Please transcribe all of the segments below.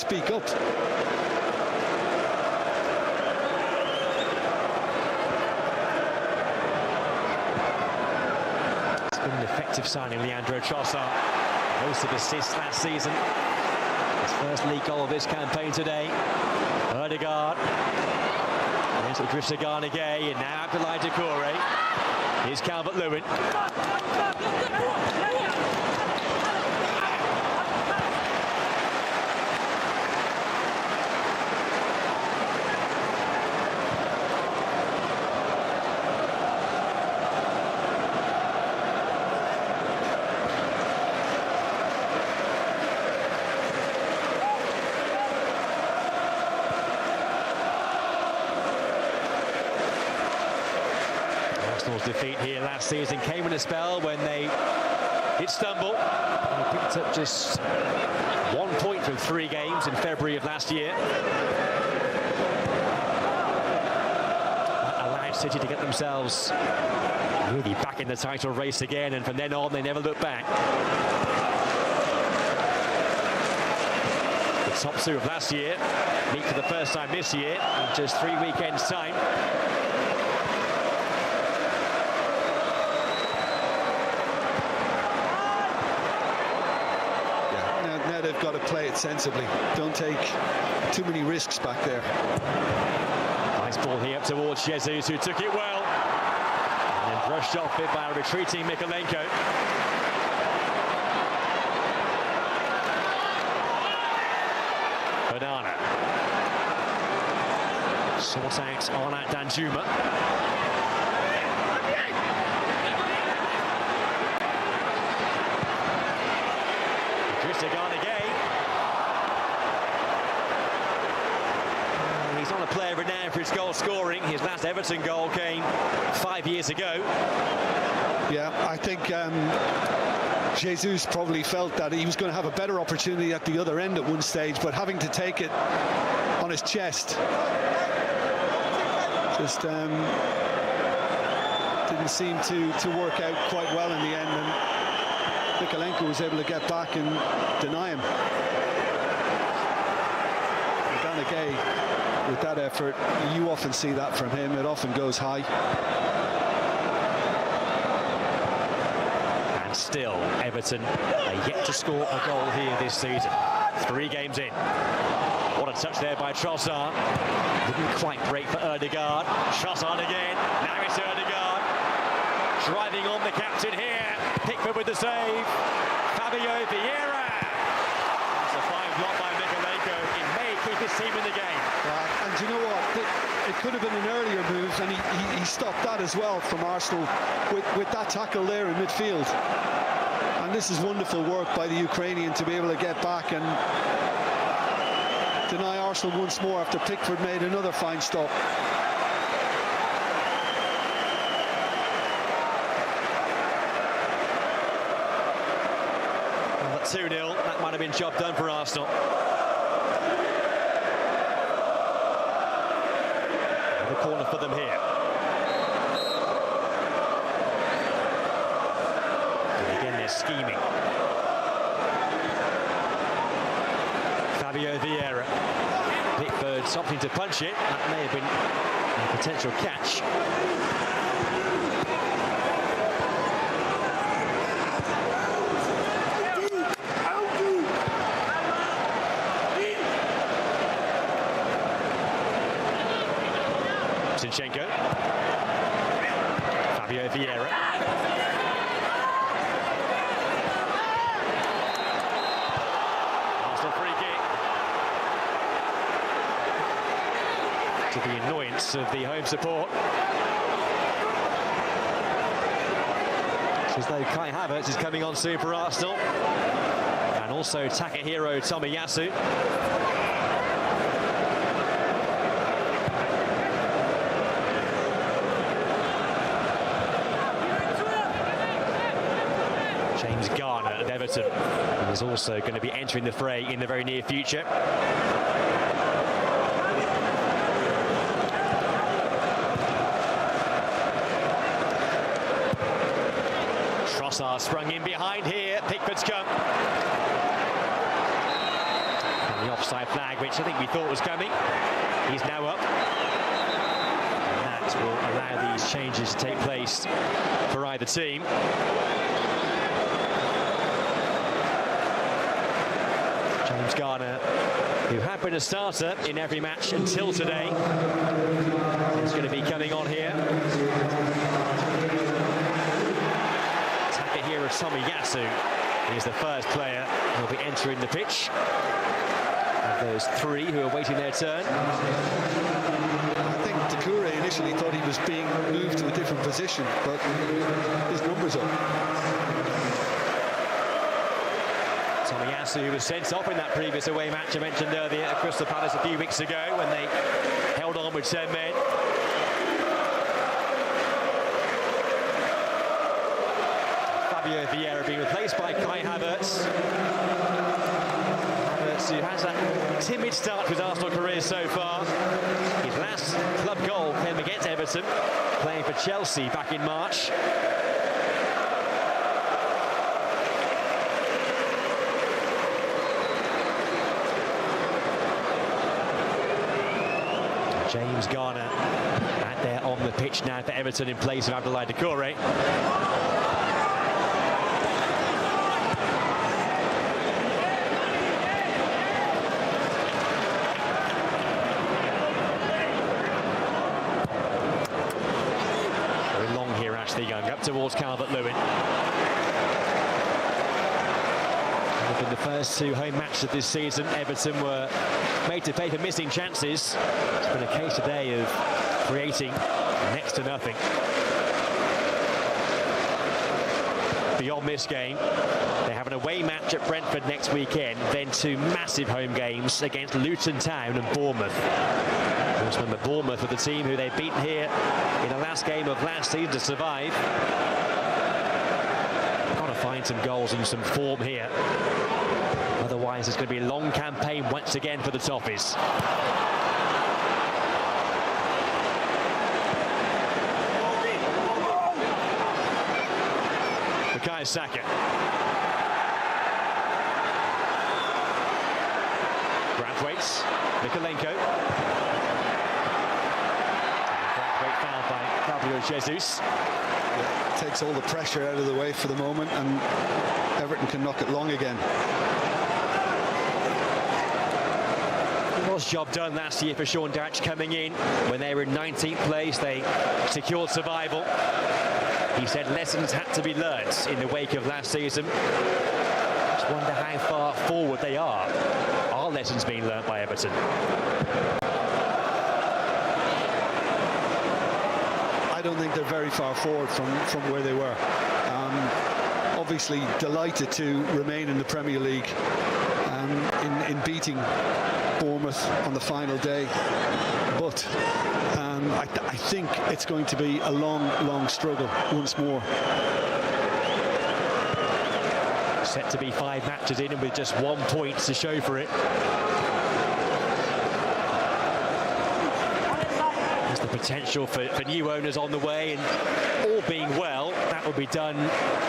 speak up. It's been an effective signing, Leandro Trossard. Most of assists last season. His first league goal of this campaign today. Ødegaard. Into Idrissa Gana Gueye, and now Abdoulaye Doucouré. Here's Calvert-Lewin. Arsenal's defeat here last season came in a spell when they did stumble. They picked up just 1 point from 3 games in February of last year. That allowed City to get themselves really back in the title race again, and from then on they never looked back. The top 2 of last year meet for the first time this year in just 3 weekends' time. They've got to play it sensibly. Don't take too many risks back there. Nice ball here up towards Jesus, who took it well. And then brushed off it by a retreating Mykolenko. Banana. Sought out on at Danjuma. Idrissa Gana Gueye. He's not a player renowned for his goal scoring. His last Everton goal came 5 years ago. Yeah, I think Jesus probably felt that he was going to have a better opportunity at the other end at one stage, but having to take it on his chest just didn't seem to work out quite well in the end, and Mykolenko was able to get back and deny him. Gana Gueye, with that effort, you often see that from him. It often goes high. And still, Everton are yet to score a goal here this season. 3 games in. What a touch there by Trossard. Didn't quite break for Ødegaard. Trossard again. Now it's Ødegaard. Driving on the captain here. Pickford with the save. Fabio Vieira. That's a fine block by Mykolenko. It may keep his team in the game. And you know what? It could have been an earlier move, and he stopped that as well from Arsenal with that tackle there in midfield. And this is wonderful work by the Ukrainian to be able to get back and deny Arsenal once more after Pickford made another fine stop. 2-0, that might have been job done for Arsenal. The corner for them here. And again, they're scheming. Fabio Vieira. Pickford something to punch it. That may have been a potential catch. Zinchenko. Fabio Vieira. Arsenal free kick. To the annoyance of the home support. It's as though Kai Havertz is coming on soon for Arsenal. And also Takahiro Tomiyasu. James Garner of Everton is also going to be entering the fray in the very near future. Trossard sprung in behind here. Pickford's come. And The offside flag, which I think we thought was coming. He's now up. And that will allow these changes to take place for either team. James Garner, who had been a starter in every match until today, is going to be coming on here. Takahiro Tomiyasu is the first player who will be entering the pitch. Of those three who are waiting their turn. I think Takure initially thought he was being moved to a different position, but his number's up. Tomiyasu, who was sent off in that previous away match I mentioned earlier at Crystal Palace a few weeks ago when they held on with 10 men. Fabio Vieira being replaced by Kai Havertz. Havertz, who has that timid start to his Arsenal career so far. His last club goal came against Everton, playing for Chelsea back in March. James Garner out there on the pitch now for Everton in place of Abdoulaye Doucouré. Very long here, Ashley Young, up towards Calvert-Lewin. In the first two home matches of this season, Everton were made to pay for missing chances. It's been a case today of creating next to nothing. Beyond this game, they have an away match at Brentford next weekend, then two massive home games against Luton Town and Bournemouth. Just remember, Bournemouth were the team who they've beaten here in the last game of last season to survive. Got to find some goals and some form here. Otherwise, it's going to be a long campaign once again for the Toffees. Bukayo Saka. Braithwaite, Mikolenko. Braithwaite fouled by Gabriel Jesus. Takes all the pressure out of the way for the moment, and Everton can knock it long again. Job done last year for Sean Dyche coming in. When they were in 19th place, they secured survival. He said lessons had to be learnt in the wake of last season. Just wonder how far forward they are. Are lessons being learnt by Everton? I don't think they're very far forward from where they were. Obviously delighted to remain in the Premier League in beating Bournemouth on the final day, but I think it's going to be a long struggle once more. Set to be 5 matches in and with just 1 point to show for it. There's the potential for new owners on the way, and all being well, that will be done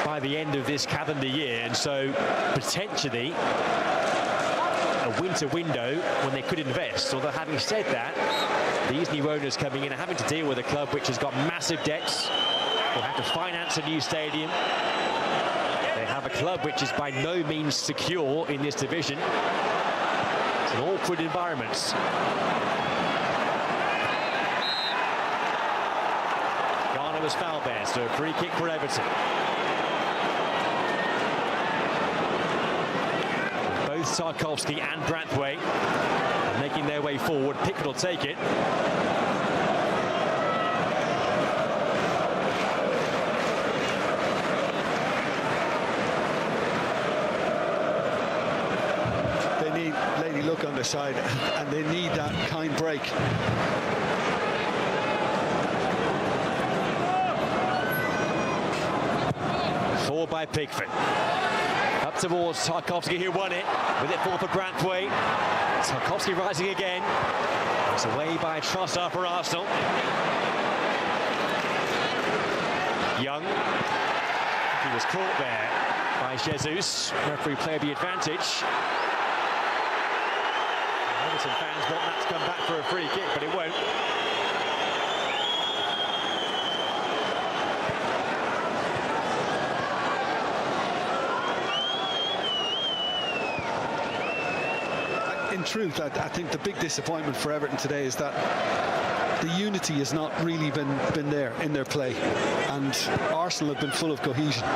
by the end of this calendar year, and so potentially a winter window when they could invest. Although having said that, these new owners coming in are having to deal with a club which has got massive debts. They'll have to finance a new stadium. They have a club which is by no means secure in this division. It's an awkward environment. Garner was fouled there, so a free kick for Everton. Tarkowski and Braithwaite making their way forward. Pickford will take it. They need Lady Luck on their side, and they need that kind break. Forward by Pickford. Up towards Tarkowski, who won it. With it forward for Braithwaite. Tarkowski rising again. It's away by Trossard for Arsenal. Young. He was caught there by Jesus. Referee played the advantage. Everton fans want that to come back for a free kick, but it won't. In truth, I think the big disappointment for Everton today is that the unity has not really been there in their play, and Arsenal have been full of cohesion.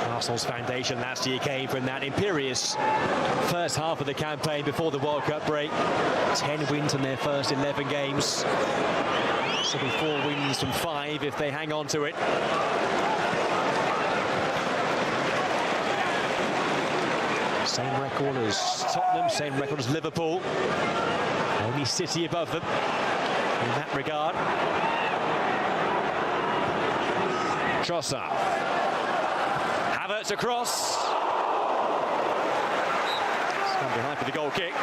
Arsenal's foundation last year came from that imperious first half of the campaign before the World Cup break. 10 wins in their first 11 games. So 4 wins from 5 if they hang on to it. Same record as Tottenham, same record as Liverpool. Only City above them in that regard. Trossard. Havertz across. It's gone behind for the goal kick.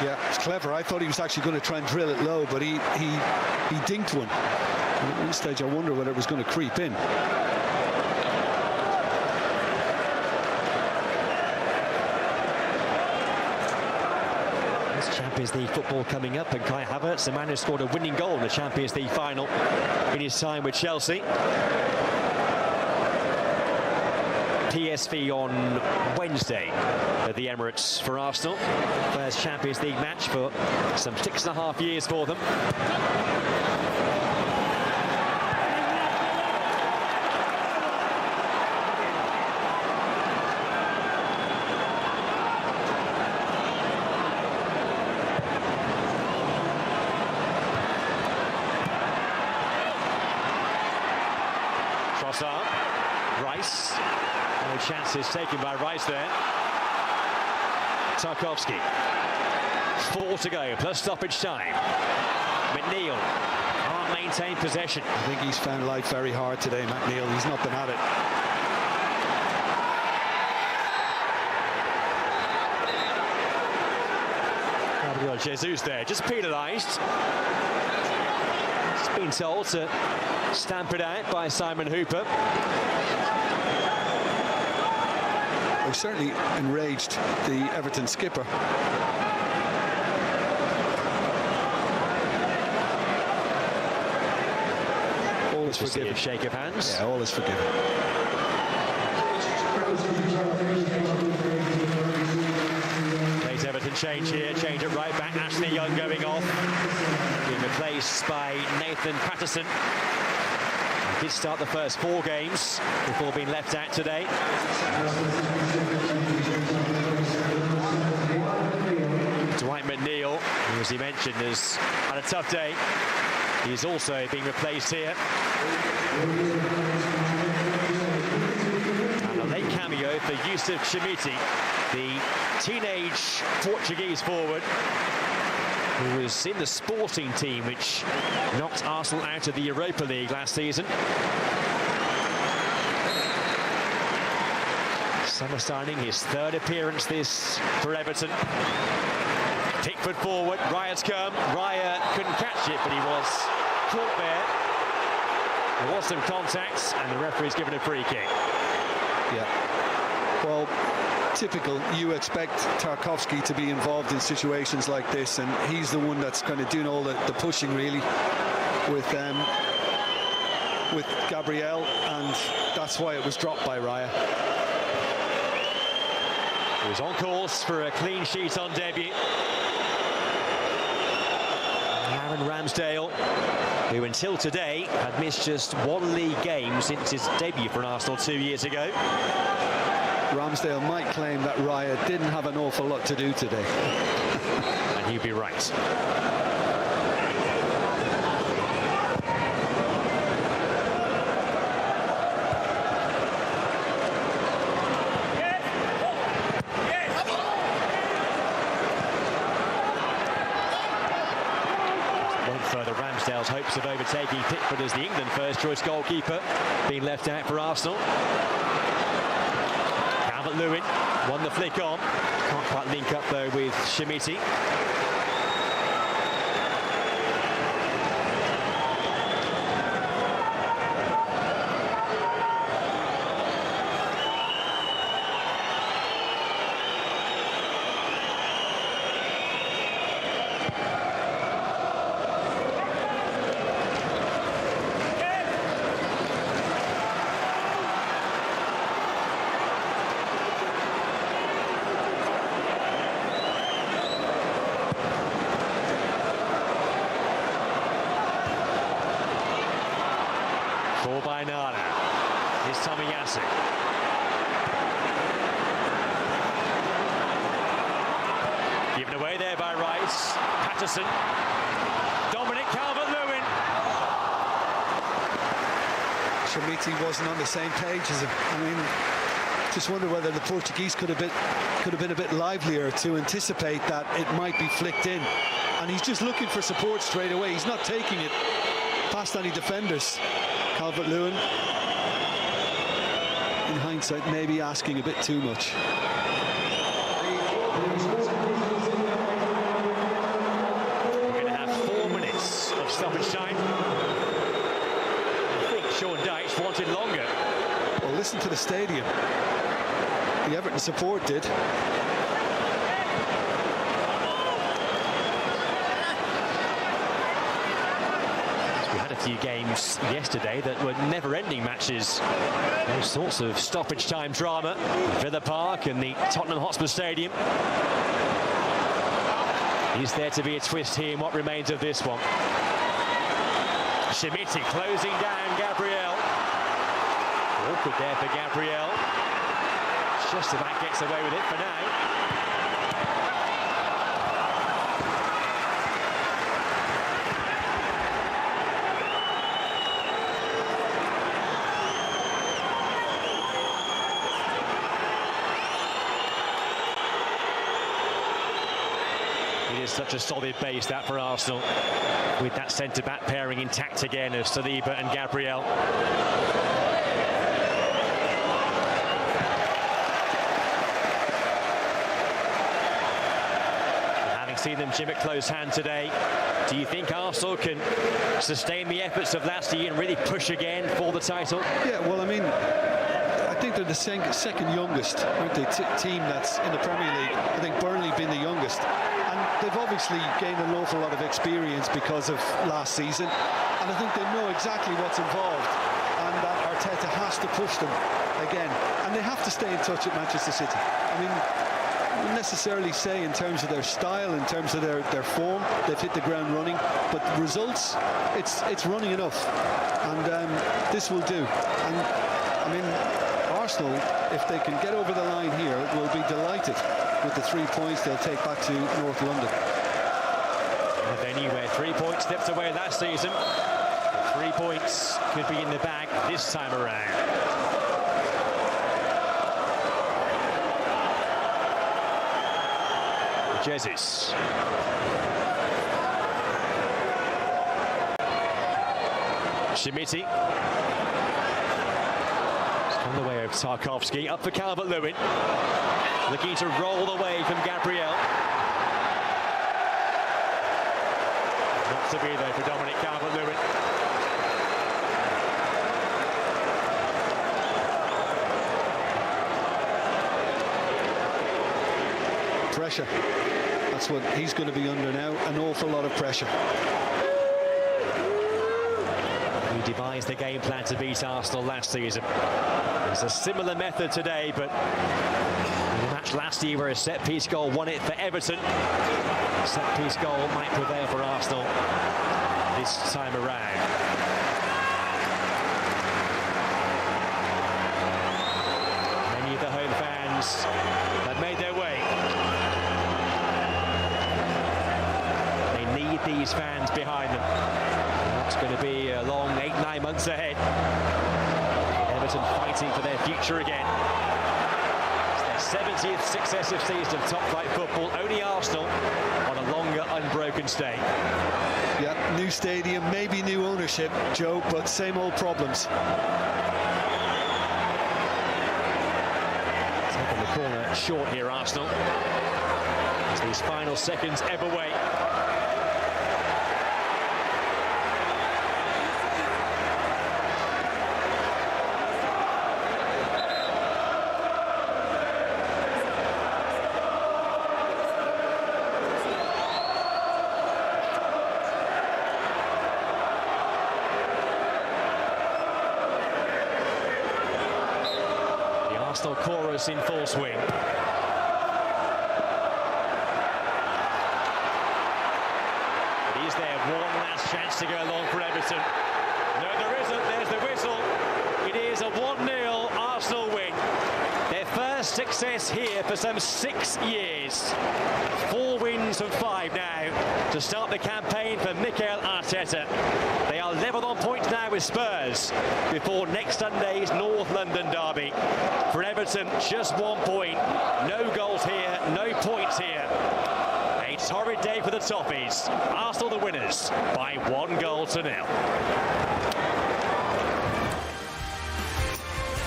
Yeah, it's clever. I thought he was actually going to try and drill it low, but he dinked one. And at one stage, I wonder whether it was going to creep in. There's Champions League football coming up, and Kai Havertz, the man who scored a winning goal in the Champions League final in his time with Chelsea. PSV on Wednesday at the Emirates for Arsenal. First Champions League match for some 6.5 years for them. Trossard, Rice. No chances taken by Rice there. Tarkowski. 4 to go, plus stoppage time. McNeil can't maintain possession. I think he's found life very hard today, McNeil. He's not been at it. Gabriel Jesus there, just penalised. It's been told to stamp it out by Simon Hooper. They've certainly enraged the Everton skipper. All is forgiven. A shake of hands. Yeah, all is forgiven. Plays Everton change here, change at right back. Ashley Young going off. Being replaced by Nathan Patterson. He did start the first 4 games before being left out today. Dwight McNeil, who, as he mentioned, has had a tough day. He's also being replaced here. And a late cameo for Yusuf Shimiti, the teenage Portuguese forward, who was in the Sporting team, which knocked Arsenal out of the Europa League last season. Summer signing, his 3rd appearance this for Everton. Pickford forward, Raya's come. Raya couldn't catch it, but he was caught there. There was some contact, and the referee's given a free kick. Yeah. Well, typical. You expect Tarkowski to be involved in situations like this, and he's the one that's kind of doing all the pushing, really, with Gabriel, and that's why it was dropped by Raya. He was on course for a clean sheet on debut. Aaron Ramsdale, who until today had missed just 1 league game since his debut for Arsenal 2 years ago. Ramsdale might claim that Raya didn't have an awful lot to do today. And he'd be right. Ransdale's hopes of overtaking Pickford as the England first-choice goalkeeper being left out for Arsenal. Calvert-Lewin won the flick on. Can't quite link up, though, with Shemiti. By Nana. Here's Tomiyasu. Given away there by Rice. Patterson. Dominic Calvert-Lewin. Shemiti wasn't on the same page as him. I mean, just wonder whether the Portuguese could have been a bit livelier to anticipate that it might be flicked in. And he's just looking for support straight away. He's not taking it past any defenders. Calvert-Lewin, in hindsight, maybe asking a bit too much. We're going to have 4 minutes of stoppage time. I think Sean Dyche wanted longer. Well, listen to the stadium. The Everton support did. Few games yesterday that were never-ending matches. All sorts of stoppage time drama. Villa Park and the Tottenham Hotspur Stadium. Is there to be a twist here in what remains of this one? Shemiti closing down Gabriel. Awkward there for Gabriel. Just about gets away with it for now. Such a solid base that for Arsenal, with that centre-back pairing intact again of Saliba and Gabriel. Having seen them gym at close hand today, do you think Arsenal can sustain the efforts of last year and really push again for the title? Yeah, well, I mean, I think they're the second youngest, aren't they, team that's in the Premier League. I think Burnley being the youngest. They've obviously gained an awful lot of experience because of last season, and I think they know exactly what's involved, and that Arteta has to push them again, and they have to stay in touch at Manchester City. I mean, I wouldn't necessarily say in terms of their style, in terms of their form, they've hit the ground running, but the results, it's running enough, and this will do. And I mean, Arsenal, if they can get over the line here, will be delighted with the 3 points they'll take back to North London. A venue where 3 points slipped away last season. 3 points could be in the bag this time around. Jesus. Shemiti. On the way of Tarkowski, up for Calvert-Lewin. Looking to roll away from Gabriel. Not to be there for Dominic Calvert-Lewin. Pressure. That's what he's going to be under now, an awful lot of pressure. He devised the game plan to beat Arsenal last season. It's a similar method today, but in the match last year where a set-piece goal won it for Everton, set-piece goal might prevail for Arsenal this time around. Many of the home fans have made their way. They need these fans behind them. It's going to be a long 8-9 months ahead. Everton fighting for their future again. It's their 70th successive season of top-flight football. Only Arsenal on a longer, unbroken stay. Yeah, new stadium, maybe new ownership, Joe, but same old problems. Taking the corner short here, Arsenal. As these final seconds ebb away. Arsenal chorus in full swing. But is there one last chance to go along for Everton? No, there isn't. There's the whistle. It is a 1-0 Arsenal win. Their first success here for some 6 years. 4 wins from 5 now to start the campaign for Mikel Arteta. They are level on points now with Spurs before next Sunday's North London derby. For Everton, just 1 point. No goals here, no points here. A torrid day for the Toffees. Arsenal the winners by 1-0.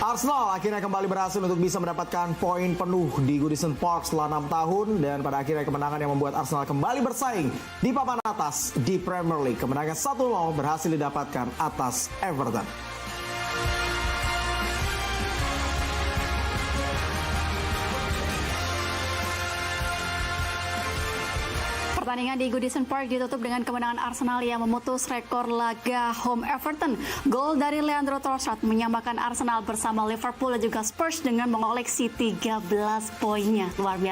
Arsenal akhirnya kembali berhasil untuk bisa mendapatkan poin penuh di Goodison Park setelah 6 tahun dan pada akhirnya kemenangan yang membuat Arsenal kembali bersaing di papan atas di Premier League. Kemenangan 1-0 berhasil didapatkan atas Everton. Pertandingan di Goodison Park ditutup dengan kemenangan Arsenal yang memutus rekor laga home Everton. Gol dari Leandro Trossard menyamakan Arsenal bersama Liverpool dan juga Spurs dengan mengoleksi 13 poinnya. Luar biasa.